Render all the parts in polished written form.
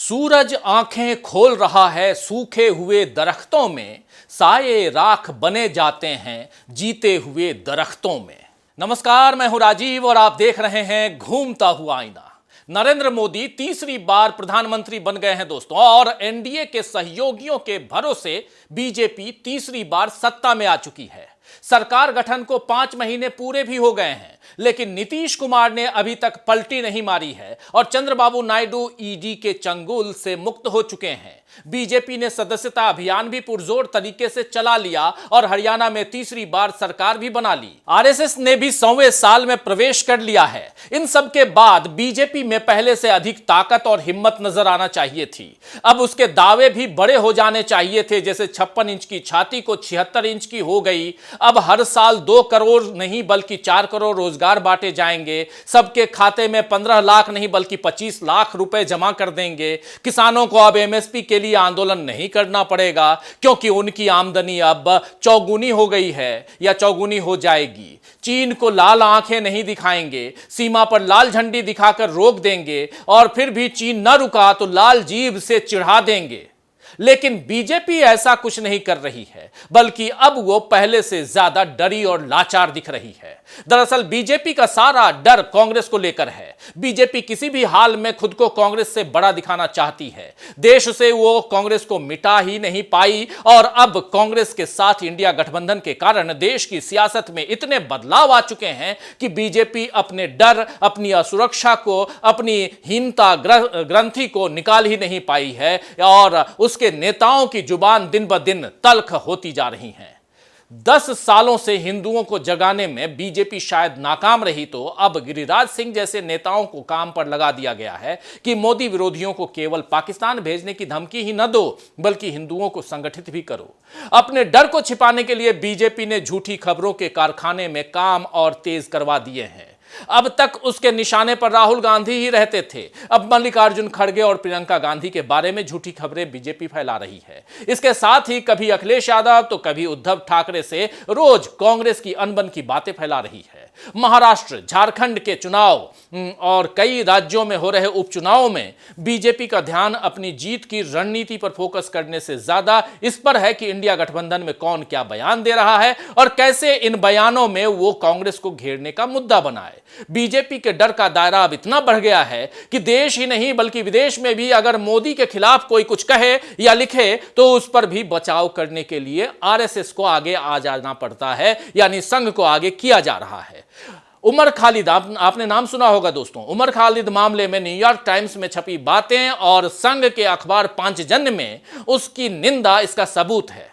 सूरज आंखें खोल रहा है सूखे हुए दरख्तों में, साये राख बने जाते हैं जीते हुए दरख्तों में। नमस्कार, मैं हूं राजीव और आप देख रहे हैं घूमता हुआ आईना। नरेंद्र मोदी तीसरी बार प्रधानमंत्री बन गए हैं दोस्तों, और एनडीए के सहयोगियों के भरोसे बीजेपी तीसरी बार सत्ता में आ चुकी है। सरकार गठन को 5 महीने पूरे भी हो गए हैं, लेकिन नीतीश कुमार ने अभी तक पलटी नहीं मारी है और चंद्रबाबू नायडू ईडी के चंगुल से मुक्त हो चुके हैं। बीजेपी ने सदस्यता अभियान भी पुरजोर तरीके से चला लिया और हरियाणा में तीसरी बार सरकार भी बना ली। आरएसएस ने भी 100वें साल में प्रवेश कर लिया है। इन सब के बाद बीजेपी में पहले से अधिक ताकत और हिम्मत नजर आना चाहिए थी। अब उसके दावे भी बड़े हो जाने चाहिए थे, जैसे 56 इंच की छाती को 76 इंच की हो गई। अब हर साल 2 करोड़ नहीं बल्कि 4 करोड़ रोजगार बांटे जाएंगे। सबके खाते में 15 लाख नहीं बल्कि 25 लाख रुपए जमा कर देंगे। किसानों को अब एमएसपी के लिए आंदोलन नहीं करना पड़ेगा, क्योंकि उनकी आमदनी अब चौगुनी हो गई है या चौगुनी हो जाएगी। चीन को लाल आंखें नहीं दिखाएंगे, सीमा पर लाल झंडी दिखाकर रोक देंगे और फिर भी चीन न रुका तो लाल जीभ से चिढ़ा देंगे। लेकिन बीजेपी ऐसा कुछ नहीं कर रही है, बल्कि अब वो पहले से ज्यादा डरी और लाचार दिख रही है। दरअसल बीजेपी का सारा डर कांग्रेस को लेकर है। बीजेपी किसी भी हाल में खुद को कांग्रेस से बड़ा दिखाना चाहती है। देश से वो कांग्रेस को मिटा ही नहीं पाई और अब कांग्रेस के साथ इंडिया गठबंधन के कारण देश की सियासत में इतने बदलाव आ चुके हैं कि बीजेपी अपने डर, अपनी असुरक्षा को, अपनी हीनता ग्रंथि को निकाल ही नहीं पाई है और उसके नेताओं की जुबान दिन ब दिन तल्ख होती जा रही है। 10 सालों से हिंदुओं को जगाने में बीजेपी शायद नाकाम रही, तो अब गिरिराज सिंह जैसे नेताओं को काम पर लगा दिया गया है कि मोदी विरोधियों को केवल पाकिस्तान भेजने की धमकी ही न दो, बल्कि हिंदुओं को संगठित भी करो। अपने डर को छिपाने के लिए बीजेपी ने झूठी खबरों के कारखाने में काम और तेज करवा दिए हैं। अब तक उसके निशाने पर राहुल गांधी ही रहते थे। अब मल्लिकार्जुन खड़गे और प्रियंका गांधी के बारे में झूठी खबरें बीजेपी फैला रही है। इसके साथ ही कभी अखिलेश यादव तो कभी उद्धव ठाकरे से रोज कांग्रेस की अनबन की बातें फैला रही है। महाराष्ट्र, झारखंड के चुनाव और कई राज्यों में हो रहे उपचुनावों में बीजेपी का ध्यान अपनी जीत की रणनीति पर फोकस करने से ज्यादा इस पर है कि इंडिया गठबंधन में कौन क्या बयान दे रहा है और कैसे इन बयानों में वो कांग्रेस को घेरने का मुद्दा बनाए। बीजेपी के डर का दायरा अब इतना बढ़ गया है कि देश ही नहीं बल्कि विदेश में भी अगर मोदी के खिलाफ कोई कुछ कहे या लिखे तो उस पर भी बचाव करने के लिए आरएसएस को आगे आ जाना पड़ता है, यानी संघ को आगे किया जा रहा है। उमर खालिद, आपने नाम सुना होगा दोस्तों। उमर खालिद मामले में न्यूयॉर्क टाइम्स में छपी बातें और संघ के अखबार पांचजन्य में उसकी निंदा इसका सबूत है।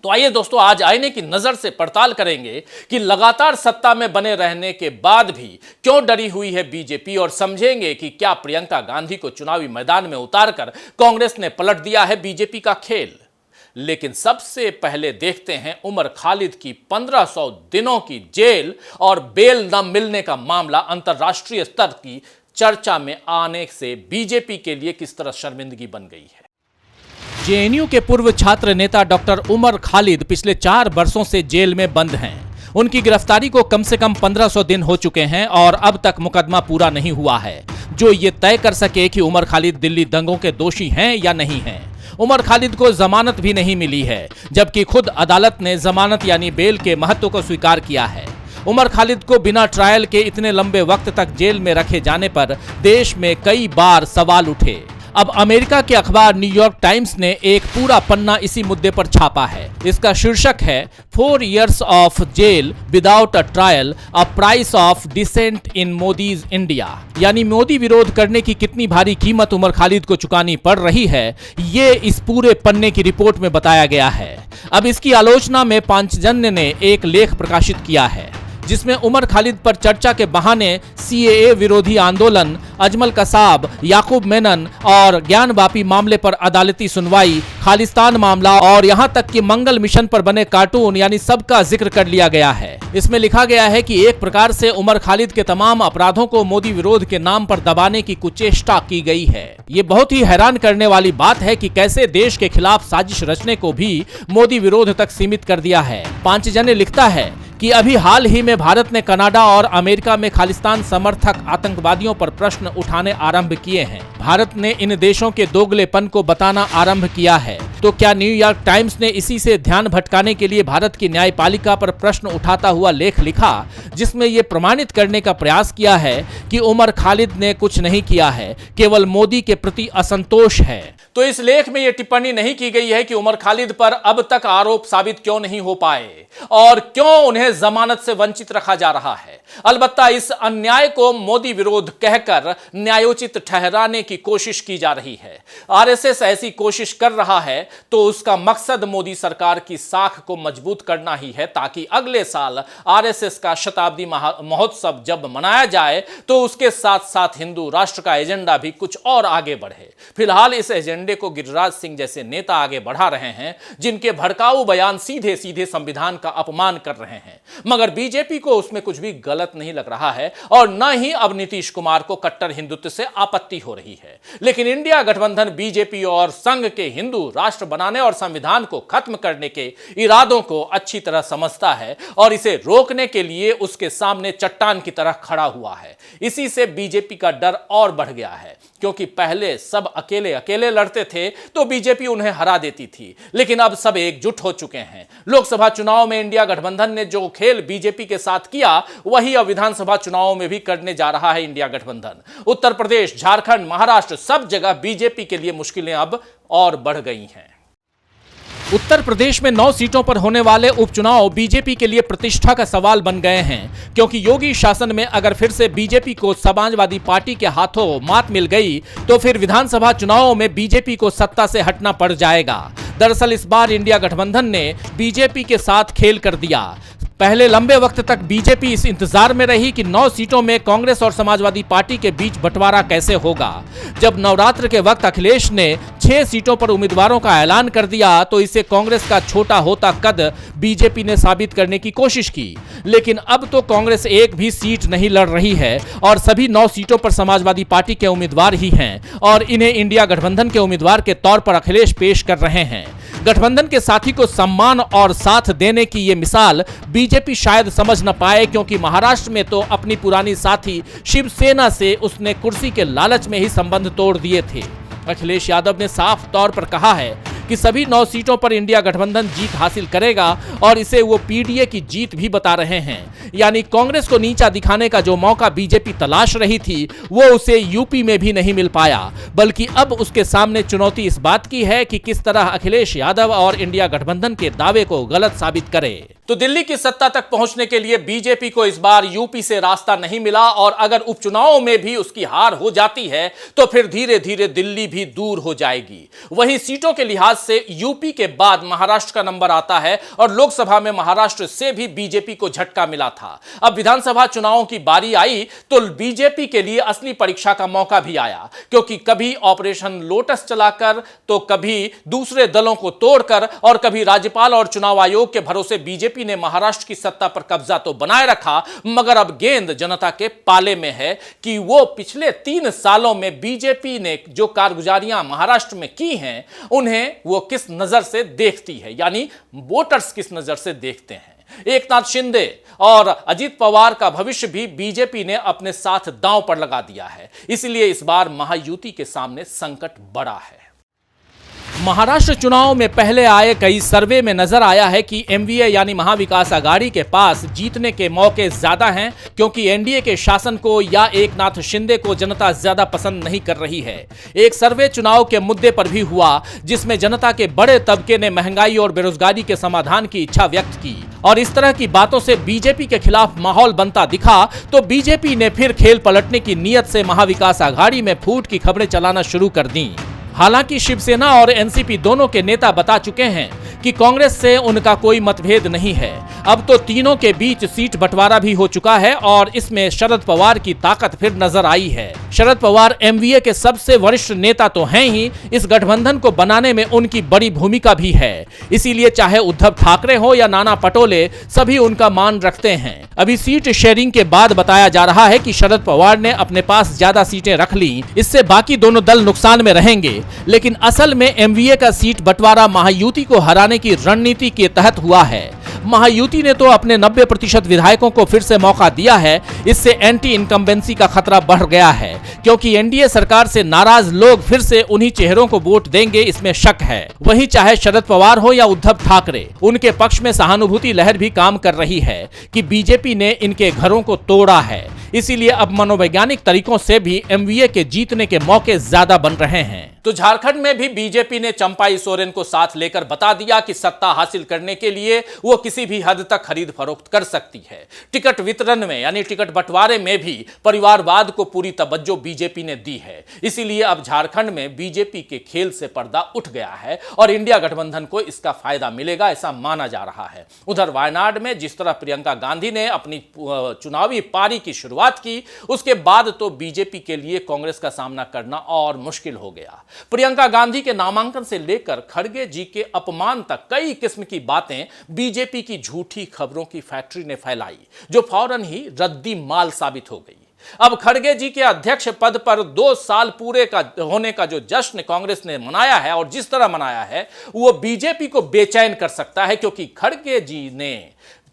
तो आइए दोस्तों, आज आईने की नजर से पड़ताल करेंगे कि लगातार सत्ता में बने रहने के बाद भी क्यों डरी हुई है बीजेपी, और समझेंगे कि क्या प्रियंका गांधी को चुनावी मैदान में उतारकर कांग्रेस ने पलट दिया है बीजेपी का खेल। लेकिन सबसे पहले देखते हैं उमर खालिद की 1500 दिनों की जेल और बेल न मिलने का मामला अंतर्राष्ट्रीय स्तर की चर्चा में आने से बीजेपी के लिए किस तरह शर्मिंदगी बन गई है। जेएनयू के पूर्व छात्र नेता डॉक्टर उमर खालिद पिछले 4 वर्षों से जेल में बंद हैं। उनकी गिरफ्तारी को कम से कम 1500 दिन हो चुके हैं और अब तक मुकदमा पूरा नहीं हुआ है जो ये तय कर सके कि उमर खालिद दिल्ली दंगों के दोषी हैं या नहीं हैं। उमर खालिद को जमानत भी नहीं मिली है, जबकि खुद अदालत ने जमानत यानी बेल के महत्व को स्वीकार किया है। उमर खालिद को बिना ट्रायल के इतने लंबे वक्त तक जेल में रखे जाने पर देश में कई बार सवाल उठे। अब अमेरिका के अखबार न्यूयॉर्क टाइम्स ने एक पूरा पन्ना इसी मुद्दे पर छापा है। इसका शीर्षक है 4 years of jail without a trial, a price of dissent in Modi's India. यानी मोदी विरोध करने की कितनी भारी कीमत उमर खालिद को चुकानी पड़ रही है, ये इस पूरे पन्ने की रिपोर्ट में बताया गया है। अब इसकी आलोचना में पांचजन्य ने एक लेख प्रकाशित किया है जिसमें उमर खालिद पर चर्चा के बहाने सीएए विरोधी आंदोलन, अजमल कसाब, याकूब मेनन और ज्ञानवापी मामले पर अदालती सुनवाई, खालिस्तान मामला और यहां तक कि मंगल मिशन पर बने कार्टून यानी सबका जिक्र कर लिया गया है। इसमें लिखा गया है कि एक प्रकार से उमर खालिद के तमाम अपराधों को मोदी विरोध के नाम पर दबाने की कुचेष्टा की गई है। ये बहुत ही हैरान करने वाली बात है कि कैसे देश के खिलाफ साजिश रचने को भी मोदी विरोध तक सीमित कर दिया है। पांचजन्य लिखता है कि अभी हाल ही में भारत ने कनाडा और अमेरिका में खालिस्तान समर्थक आतंकवादियों पर प्रश्न उठाने आरंभ किए हैं। भारत ने इन देशों के दोगलेपन को बताना आरंभ किया है। तो क्या न्यूयॉर्क टाइम्स ने इसी से ध्यान भटकाने के लिए भारत की न्यायपालिका पर प्रश्न उठाता हुआ लेख लिखा, जिसमें यह प्रमाणित करने का प्रयास किया है कि उमर खालिद ने कुछ नहीं किया है, केवल मोदी के प्रति असंतोष है। तो इस लेख में यह टिप्पणी नहीं की गई है कि उमर खालिद पर अब तक आरोप साबित क्यों नहीं हो पाए और क्यों उन्हें जमानत से वंचित रखा जा रहा है। अलबत्ता इस अन्याय को मोदी विरोध कहकर न्यायोचित ठहराने की कोशिश की जा रही है। आरएसएस ऐसी कोशिश कर रहा है तो उसका मकसद मोदी सरकार की साख को मजबूत करना ही है, ताकि अगले साल आरएसएस का शताब्दी महोत्सव जब मनाया जाए तो उसके साथ साथ हिंदू राष्ट्र का एजेंडा भी कुछ और आगे बढ़े। फिलहाल इस एजेंडे को गिरिराज सिंह जैसे नेता आगे बढ़ा रहे हैं, जिनके भड़काऊ बयान सीधे सीधे संविधान का अपमान कर रहे हैं, मगर बीजेपी को उसमें कुछ भी गलत नहीं लग रहा है और न ही अब नीतीश कुमार को कट्टर हिंदुत्व से आपत्ति हो रही है। लेकिन इंडिया गठबंधन बीजेपी और संघ के हिंदू राष्ट्र बनाने और संविधान को खत्म करने के इरादों को अच्छी तरह समझता है और इसे रोकने के लिए उसके सामने चट्टान की तरह खड़ा हुआ है। इसी से बीजेपी का डर और बढ़ गया है, क्योंकि पहले सब अकेले अकेले लड़ते थे तो बीजेपी उन्हें हरा देती थी, लेकिन अब सब एकजुट हो चुके हैं। लोकसभा चुनाव में इंडिया गठबंधन ने जो खेल बीजेपी के साथ किया, वही अब विधानसभा चुनावों में भी करने जा रहा है इंडिया गठबंधन। उत्तर प्रदेश, झारखंड, महाराष्ट्र, सब जगह बीजेपी के लिए मुश्किलें अब और बढ़ गई हैं। उत्तर प्रदेश में 9 सीटों पर होने वाले उपचुनाव बीजेपी के लिए प्रतिष्ठा का सवाल बन गए हैं, क्योंकि योगी शासन में अगर फिर से बीजेपी को समाजवादी पार्टी के हाथों मात मिल गई तो फिर विधानसभा चुनावों में बीजेपी को सत्ता से हटना पड़ जाएगा। दरअसल इस बार इंडिया गठबंधन ने बीजेपी के साथ खेल कर दिया। पहले लंबे वक्त तक बीजेपी इस इंतजार में रही कि 9 सीटों में कांग्रेस और समाजवादी पार्टी के बीच बंटवारा कैसे होगा। जब नवरात्र के वक्त अखिलेश ने 6 सीटों पर उम्मीदवारों का ऐलान कर दिया तो इसे कांग्रेस का छोटा होता कद बीजेपी ने साबित करने की कोशिश की। लेकिन अब तो कांग्रेस एक भी सीट नहीं लड़ रही है और सभी 9 सीटों पर समाजवादी पार्टी के उम्मीदवार ही हैं और इन्हें इंडिया गठबंधन के उम्मीदवार के तौर पर अखिलेश पेश कर रहे हैं। गठबंधन के साथी को सम्मान और साथ देने की ये मिसाल बीजेपी शायद समझ न पाए, क्योंकि महाराष्ट्र में तो अपनी पुरानी साथी शिवसेना से उसने कुर्सी के लालच में ही संबंध तोड़ दिए थे। अखिलेश यादव ने साफ तौर पर कहा है कि सभी 9 सीटों पर इंडिया गठबंधन जीत हासिल करेगा और इसे वो पीडीए की जीत भी बता रहे हैं। यानी कांग्रेस को नीचा दिखाने का जो मौका बीजेपी तलाश रही थी वो उसे यूपी में भी नहीं मिल पाया, बल्कि अब उसके सामने चुनौती इस बात की है कि किस तरह अखिलेश यादव और इंडिया गठबंधन के दावे को गलत साबित करे। तो दिल्ली की सत्ता तक पहुंचने के लिए बीजेपी को इस बार यूपी से रास्ता नहीं मिला और अगर उपचुनावों में भी उसकी हार हो जाती है तो फिर धीरे धीरे दिल्ली भी दूर हो जाएगी। वहीं सीटों के लिहाज से यूपी के बाद महाराष्ट्र का नंबर आता है और लोकसभा में महाराष्ट्र से भी बीजेपी को झटका मिला था। अब विधानसभा चुनावों की बारी आई तो बीजेपी के लिए असली परीक्षा का मौका भी आया, क्योंकि कभी ऑपरेशन लोटस चलाकर तो कभी दूसरे दलों को तोड़कर और कभी राज्यपाल और चुनाव आयोग के भरोसे बीजेपी ने महाराष्ट्र की सत्ता पर कब्जा तो बनाए रखा, मगर अब गेंद जनता के पाले में है कि वो पिछले 3 सालों में बीजेपी ने जो कारगुजारियां महाराष्ट्र में की हैं उन्हें वो किस नजर से देखती है, यानी वोटर्स किस नजर से देखते हैं। एकनाथ शिंदे और अजीत पवार का भविष्य भी बीजेपी ने अपने साथ दांव पर लगा दिया है, इसलिए इस बार महायुति के सामने संकट बड़ा है। महाराष्ट्र चुनाव में पहले आए कई सर्वे में नजर आया है कि एमवीए यानी महाविकास आघाड़ी के पास जीतने के मौके ज्यादा हैं, क्योंकि एनडीए के शासन को या एकनाथ शिंदे को जनता ज्यादा पसंद नहीं कर रही है। एक सर्वे चुनाव के मुद्दे पर भी हुआ जिसमें जनता के बड़े तबके ने महंगाई और बेरोजगारी के समाधान की इच्छा व्यक्त की और इस तरह की बातों से बीजेपी के खिलाफ माहौल बनता दिखा तो बीजेपी ने फिर खेल पलटने की नीयत से महाविकास आघाड़ी में फूट की खबरें चलाना शुरू कर दी। हालांकि शिवसेना और एनसीपी दोनों के नेता बता चुके हैं कि कांग्रेस से उनका कोई मतभेद नहीं है। अब तो तीनों के बीच सीट बंटवारा भी हो चुका है और इसमें शरद पवार की ताकत फिर नजर आई है। शरद पवार एमवीए के सबसे वरिष्ठ नेता तो हैं ही, इस गठबंधन को बनाने में उनकी बड़ी भूमिका भी है। इसीलिए चाहे उद्धव ठाकरे हो या नाना पटोले, सभी उनका मान रखते हैं। अभी सीट शेयरिंग के बाद बताया जा रहा है कि शरद पवार ने अपने पास ज्यादा सीटें रख ली, इससे बाकी दोनों दल नुकसान में रहेंगे। लेकिन असल में एमवीए का सीट बंटवारा महायुति को हराने की रणनीति के तहत हुआ है। महायुति ने तो अपने 90% विधायकों को फिर से मौका दिया है। इससे एंटी इनकम्बेंसी का खतरा बढ़ गया है, क्योंकि एनडीए सरकार से नाराज लोग फिर से उन्हीं चेहरों को वोट देंगे, इसमें शक है। वहीं चाहे शरद पवार हो या उद्धव ठाकरे, उनके पक्ष में सहानुभूति लहर भी काम कर रही है कि बीजेपी ने इनके घरों को तोड़ा है। इसीलिए अब मनोवैज्ञानिक तरीकों से भी एमवीए के जीतने के मौके ज्यादा बन रहे हैं। तो झारखंड में भी बीजेपी ने चंपाई सोरेन को साथ लेकर बता दिया कि सत्ता हासिल करने के लिए वो किसी भी हद तक खरीद फरोख्त कर सकती है। टिकट वितरण में यानी टिकट बंटवारे में भी परिवारवाद को पूरी तवज्जो बीजेपी ने दी है। इसीलिए अब झारखंड में बीजेपी के खेल से पर्दा उठ गया है और इंडिया गठबंधन को इसका फायदा मिलेगा, ऐसा माना जा रहा है। उधर वायनाड में जिस तरह प्रियंका गांधी ने अपनी चुनावी पारी की शुरुआत की, उसके बाद तो बीजेपी के लिए कांग्रेस का सामना करना और मुश्किल हो गया। प्रियंका गांधी के नामांकन से लेकर खड़गे जी के अपमान तक कई किस्म की बातें बीजेपी की झूठी खबरों की फैक्ट्री ने फैलाई, जो फौरन ही रद्दी माल साबित हो गई। अब खड़गे जी के अध्यक्ष पद पर 2 साल पूरे होने का जो जश्न कांग्रेस ने मनाया है और जिस तरह मनाया है, वो बीजेपी को बेचैन कर सकता है, क्योंकि खड़गे जी ने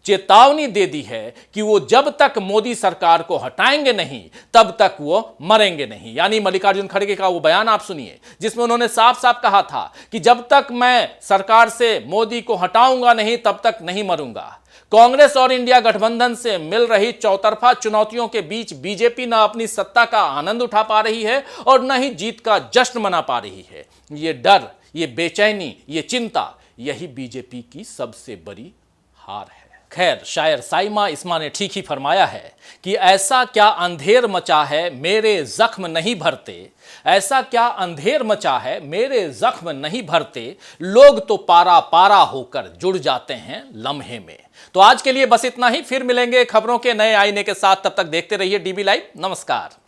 चेतावनी दे दी है कि वो जब तक मोदी सरकार को हटाएंगे नहीं, तब तक वो मरेंगे नहीं। यानी मल्लिकार्जुन खड़गे का वो बयान आप सुनिए, जिसमें उन्होंने साफ साफ कहा था कि जब तक मैं सरकार से मोदी को हटाऊंगा नहीं, तब तक नहीं मरूंगा। कांग्रेस और इंडिया गठबंधन से मिल रही चौतरफा चुनौतियों के बीच बीजेपी न अपनी सत्ता का आनंद उठा पा रही है और न ही जीत का जश्न मना पा रही है। ये डर, ये बेचैनी, ये चिंता, यही बीजेपी की सबसे बड़ी हार है। खैर, शायर साइमा इस्मा ने ठीक ही फरमाया है कि ऐसा क्या अंधेर मचा है मेरे जख्म नहीं भरते, ऐसा क्या अंधेर मचा है मेरे जख्म नहीं भरते, लोग तो पारा पारा होकर जुड़ जाते हैं लम्हे में। तो आज के लिए बस इतना ही, फिर मिलेंगे खबरों के नए आईने के साथ। तब तक देखते रहिए डीबी लाइव। नमस्कार।